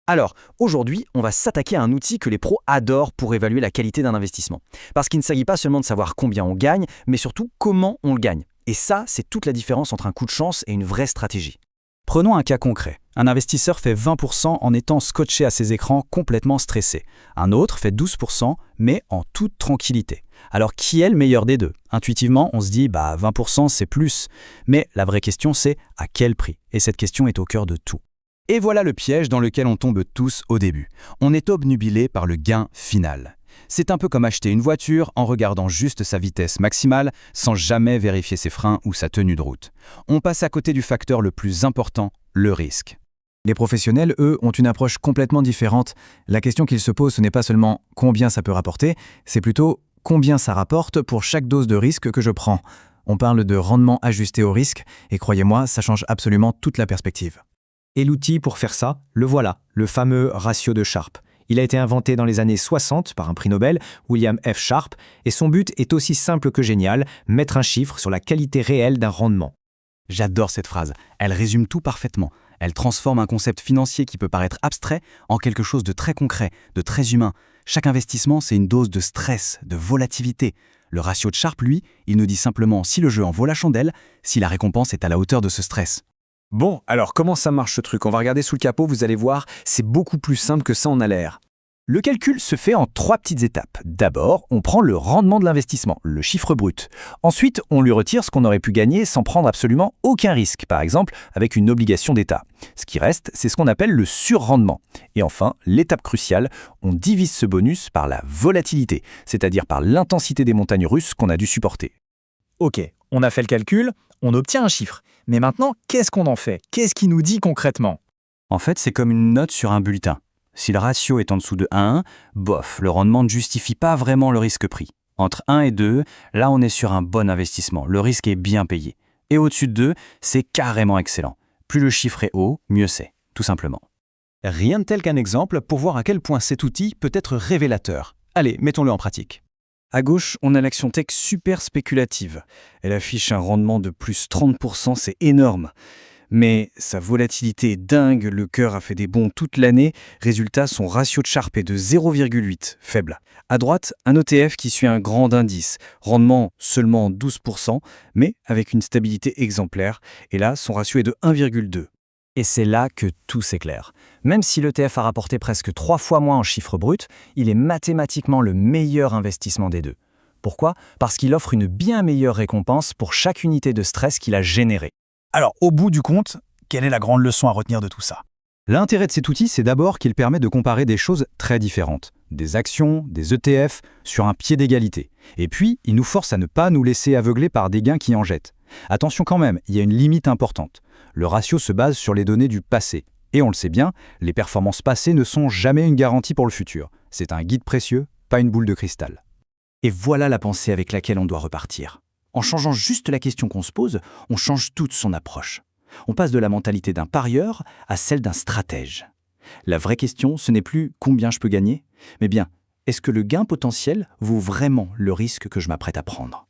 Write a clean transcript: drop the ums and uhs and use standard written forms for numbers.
Alors, aujourd'hui, on va s'attaquer à un outil que les pros adorent pour évaluer la qualité d'un investissement. Parce qu'il ne s'agit pas seulement de savoir combien on gagne, mais surtout comment on le gagne. Et ça, c'est toute la différence entre un coup de chance et une vraie stratégie. Prenons un cas concret. Un investisseur fait 20% en étant scotché à ses écrans complètement stressé. Un autre fait 12%, mais en toute tranquillité. Alors qui est le meilleur des deux? Intuitivement, on se dit 20% c'est plus. Mais la vraie question c'est à quel prix? Et cette question est au cœur de tout. Et voilà le piège dans lequel on tombe tous au début. On est obnubilé par le gain final. C'est un peu comme acheter une voiture en regardant juste sa vitesse maximale sans jamais vérifier ses freins ou sa tenue de route. On passe à côté du facteur le plus important, le risque. Les professionnels, eux, ont une approche complètement différente. La question qu'ils se posent, ce n'est pas seulement combien ça peut rapporter, c'est plutôt combien ça rapporte pour chaque dose de risque que je prends. On parle de rendement ajusté au risque, et croyez-moi, ça change absolument toute la perspective. Et l'outil pour faire ça, le voilà, le fameux ratio de Sharpe. Il a été inventé dans les années 60 par un prix Nobel, William F. Sharpe, et son but est aussi simple que génial, mettre un chiffre sur la qualité réelle d'un rendement. J'adore cette phrase, elle résume tout parfaitement. Elle transforme un concept financier qui peut paraître abstrait en quelque chose de très concret, de très humain. Chaque investissement, c'est une dose de stress, de volatilité. Le ratio de Sharpe, lui, il nous dit simplement si le jeu en vaut la chandelle, si la récompense est à la hauteur de ce stress. Bon, alors comment ça marche ce truc? On va regarder sous le capot, vous allez voir, c'est beaucoup plus simple que ça en a l'air. Le calcul se fait en 3 petites étapes. D'abord, on prend le rendement de l'investissement, le chiffre brut. Ensuite, on lui retire ce qu'on aurait pu gagner sans prendre absolument aucun risque, par exemple avec une obligation d'État. Ce qui reste, c'est ce qu'on appelle le surrendement. Et enfin, l'étape cruciale, on divise ce bonus par la volatilité, c'est-à-dire par l'intensité des montagnes russes qu'on a dû supporter. Ok, on a fait le calcul, on obtient un chiffre. Mais maintenant, qu'est-ce qu'on en fait? Qu'est-ce qu'il nous dit concrètement? En fait, c'est comme une note sur un bulletin. Si le ratio est en dessous de 1, bof, le rendement ne justifie pas vraiment le risque pris. Entre 1 et 2, là on est sur un bon investissement, le risque est bien payé. Et au-dessus de 2, c'est carrément excellent. Plus le chiffre est haut, mieux c'est, tout simplement. Rien de tel qu'un exemple pour voir à quel point cet outil peut être révélateur. Allez, mettons-le en pratique. À gauche, on a l'action tech super spéculative. Elle affiche un rendement de plus 30%, c'est énorme. Mais sa volatilité est dingue, le cœur a fait des bonds toute l'année. Résultat, son ratio de Sharpe est de 0,8, faible. À droite, un ETF qui suit un grand indice. Rendement seulement 12%, mais avec une stabilité exemplaire. Et là, son ratio est de 1,2. Et c'est là que tout s'éclaire. Même si l'ETF a rapporté presque 3 fois moins en chiffre brut, il est mathématiquement le meilleur investissement des deux. Pourquoi? Parce qu'il offre une bien meilleure récompense pour chaque unité de stress qu'il a générée. Alors, au bout du compte, quelle est la grande leçon à retenir de tout ça? L'intérêt de cet outil, c'est d'abord qu'il permet de comparer des choses très différentes. Des actions, des ETF, sur un pied d'égalité. Et puis, il nous force à ne pas nous laisser aveugler par des gains qui en jettent. Attention quand même, il y a une limite importante. Le ratio se base sur les données du passé. Et on le sait bien, les performances passées ne sont jamais une garantie pour le futur. C'est un guide précieux, pas une boule de cristal. Et voilà la pensée avec laquelle on doit repartir. En changeant juste la question qu'on se pose, on change toute son approche. On passe de la mentalité d'un parieur à celle d'un stratège. La vraie question, ce n'est plus combien je peux gagner, mais bien, est-ce que le gain potentiel vaut vraiment le risque que je m'apprête à prendre?